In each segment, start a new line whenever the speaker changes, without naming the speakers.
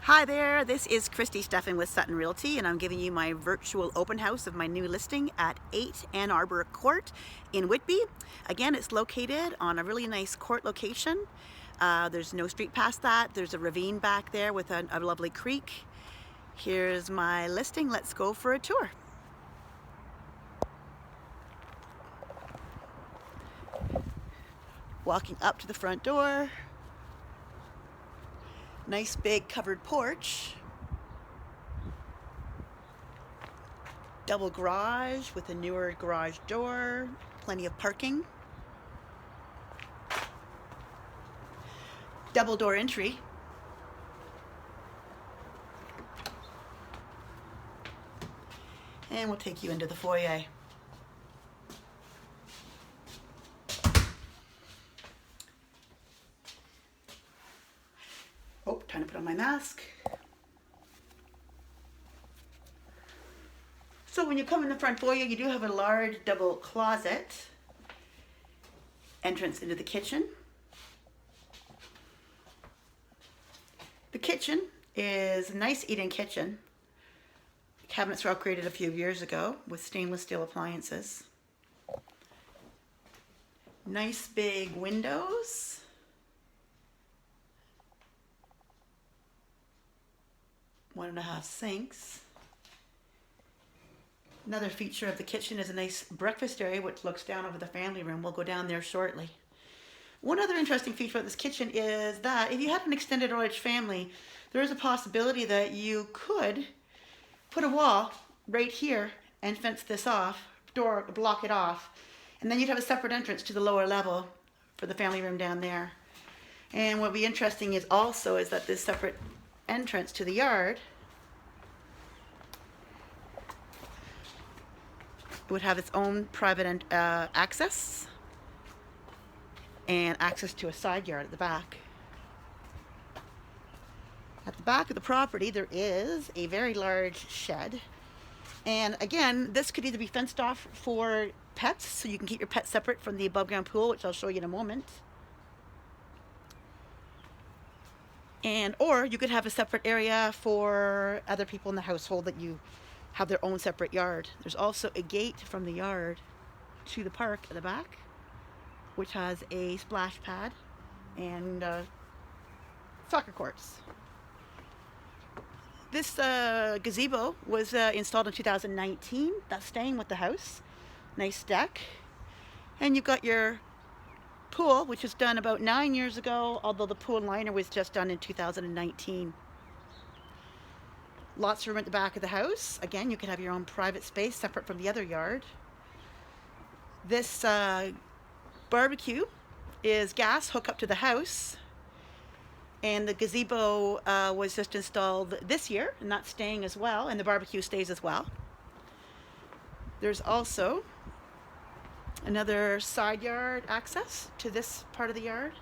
Hi there, this is Christy Steffen with Sutton Realty, and I'm giving you my virtual open house of my new listing at 8 Arbour Crt in Whitby. Again, it's located on a really nice court location. There's no street past that. There's a ravine back there with a lovely creek. Here's my listing. Let's go for a tour. Walking up to the front door. Nice big covered porch. Double garage with a newer garage door. Plenty of parking. Double door entry. And we'll take you into the foyer. Oh, time to put on my mask. So when you come in the front foyer, you do have a large double closet. Entrance into the kitchen. The kitchen is a nice eat-in kitchen. The cabinets were upgraded a few years ago with stainless steel appliances. Nice big windows. One and a half sinks. Another feature of the kitchen is a nice breakfast area which looks down over the family room. We'll go down there shortly. One other interesting feature of this kitchen is that if you had an extended large family, there is a possibility that you could put a wall right here and fence this off, block it off, and then you'd have a separate entrance to the lower level for the family room down there. And what would be interesting is also is that this separate entrance to the yard would have its own private access and access to a side yard at the back. At the back of the property there is a very large shed, and again this could either be fenced off for pets, so you can keep your pets separate from the above ground pool, which I'll show you in a moment, or you could have a separate area for other people in the household that you have their own separate yard. There's also a gate from the yard to the park at the back, which has a splash pad and soccer courts. This gazebo was installed in 2019. That's staying with the house. Nice deck. And you've got your pool, which was done about 9 years ago, although the pool liner was just done in 2019. Lots of room at the back of the house. Again, you could have your own private space separate from the other yard. This barbecue is gas hook up to the house, and the gazebo was just installed this year, and that's staying as well, and the barbecue stays as well. There's also another side yard access to this part of the yard,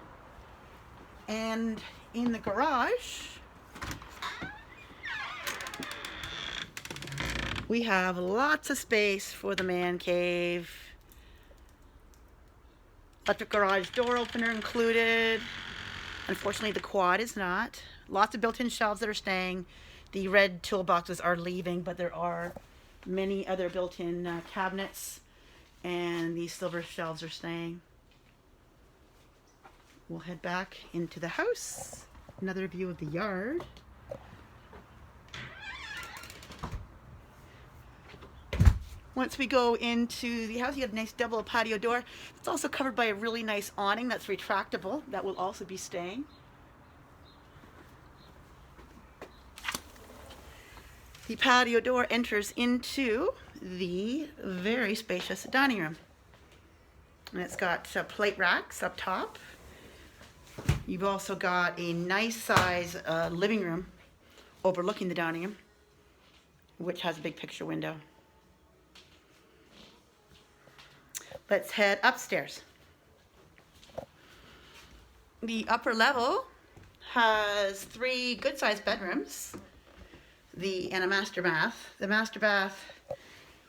and in the garage we have lots of space for the man cave. Electric garage door opener included. Unfortunately, the quad is not. Lots of built-in shelves that are staying. The red toolboxes are leaving, but there are many other built-in cabinets, and these silver shelves are staying. We'll head back into the house. Another view of the yard. Once we go into the house, you have a nice double patio door. It's also covered by a really nice awning that's retractable. That will also be staying. The patio door enters into the very spacious dining room. And it's got plate racks up top. You've also got a nice size living room overlooking the dining room, which has a big picture window. Let's head upstairs. The upper level has 3 good-sized bedrooms and a master bath. The master bath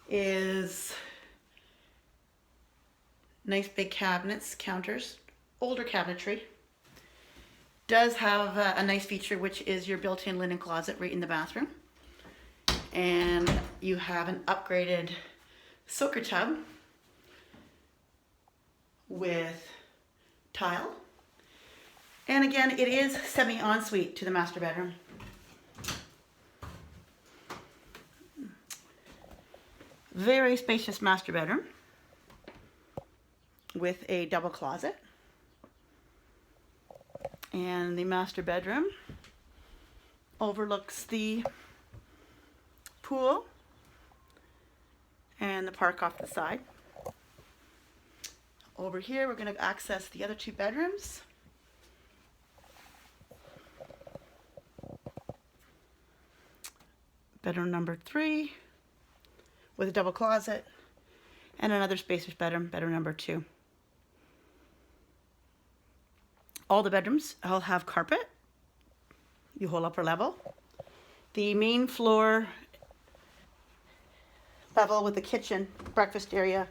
is nice big cabinets, counters, older cabinetry. Does have a nice feature, which is your built-in linen closet right in the bathroom. And you have an upgraded soaker tub with tile. And again, it is semi-ensuite to the master bedroom. Very spacious master bedroom with a double closet. And the master bedroom overlooks the pool and the park off the side. Over here, we're going to access the other two bedrooms. Bedroom number 3 with a double closet, and another spacious bedroom, bedroom number 2. All the bedrooms all have carpet, the whole upper level. The main floor level with the kitchen, breakfast area,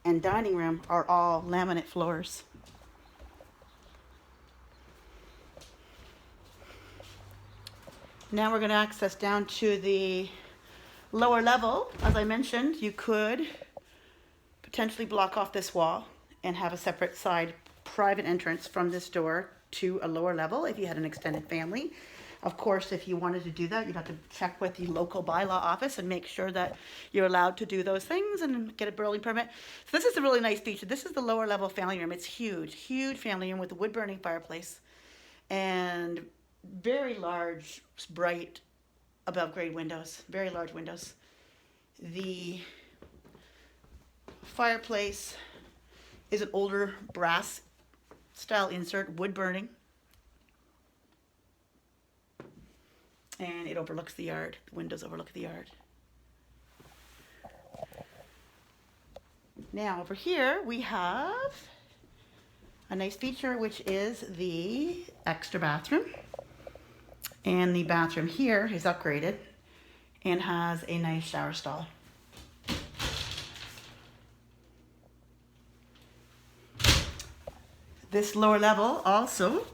and dining room are all laminate floors. Now we're going to access down to the lower level. As I mentioned, you could potentially block off this wall and have a separate side private entrance from this door to a lower level if you had an extended family. Of course, if you wanted to do that, you'd have to check with the local bylaw office and make sure that you're allowed to do those things and get a building permit. So this is a really nice feature. This is the lower level family room. It's huge, huge family room with a wood burning fireplace and very large, bright, above grade windows, very large windows. The fireplace is an older brass style insert, wood burning. And it overlooks the yard. The windows overlook the yard. Now over here we have a nice feature, which is the extra bathroom. And the bathroom here is upgraded and has a nice shower stall. This lower level also,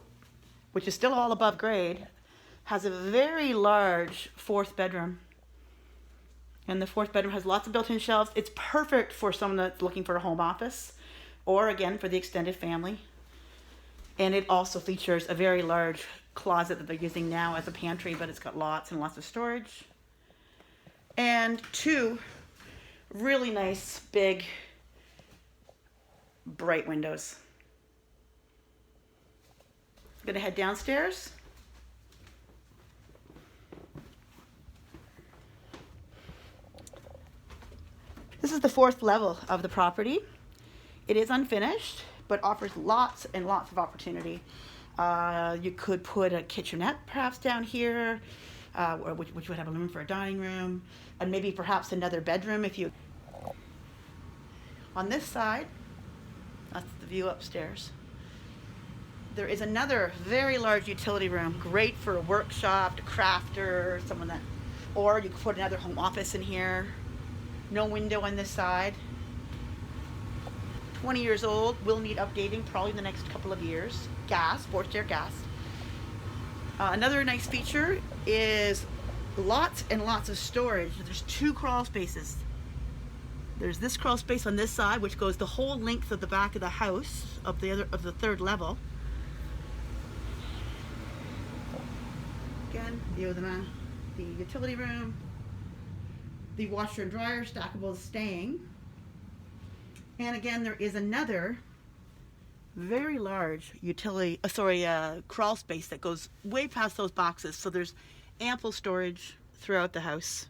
which is still all above grade, has a very large fourth bedroom. And the fourth bedroom has lots of built-in shelves. It's perfect for someone that's looking for a home office or, again, for the extended family. And it also features a very large closet that they're using now as a pantry, but it's got lots and lots of storage. And 2 really nice, big, bright windows. I'm gonna head downstairs. This is the 4th level of the property. It is unfinished, but offers lots and lots of opportunity. You could put a kitchenette perhaps down here, which would have a room for a dining room, and maybe perhaps another bedroom if you... On this side, that's the view upstairs. There is another very large utility room, great for a workshop, a crafter, someone that... Or you could put another home office in here. No window on this side. 20 years old, will need updating probably in the next couple of years. Gas, forced air gas. Another nice feature is lots and lots of storage. There's 2 crawl spaces. There's this crawl space on this side, which goes the whole length of the back of the house of the 3rd level. Again, view of the utility room. The washer and dryer, stackable staying. And again, there is another very large crawl space that goes way past those boxes. So there's ample storage throughout the house.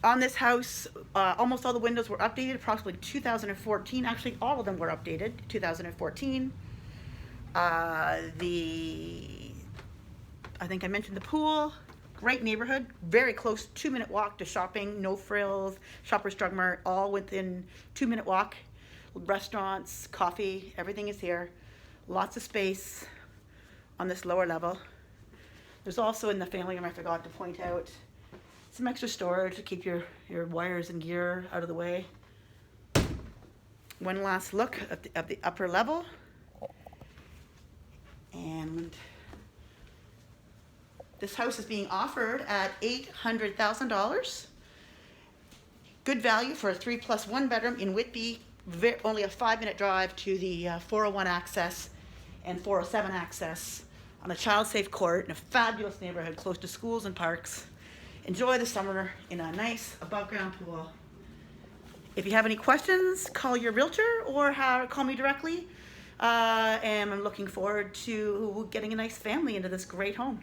On this house, almost all the windows were updated, approximately 2014. Actually, all of them were updated, 2014. I think I mentioned the pool. Great neighborhood, very close, 2-minute walk to shopping, no frills, Shoppers Drug Mart, all within 2-minute walk. Restaurants, coffee, everything is here. Lots of space on this lower level. There's also in the family room, I forgot to point out, some extra storage to keep your wires and gear out of the way. One last look at the upper level. This house is being offered at $800,000. Good value for a 3+1 bedroom in Whitby. Only a 5-minute drive to the 401 access and 407 access on a child-safe court in a fabulous neighborhood close to schools and parks. Enjoy the summer in a nice above-ground pool. If you have any questions, call your realtor or call me directly. And I'm looking forward to getting a nice family into this great home.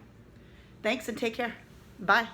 Thanks and take care. Bye.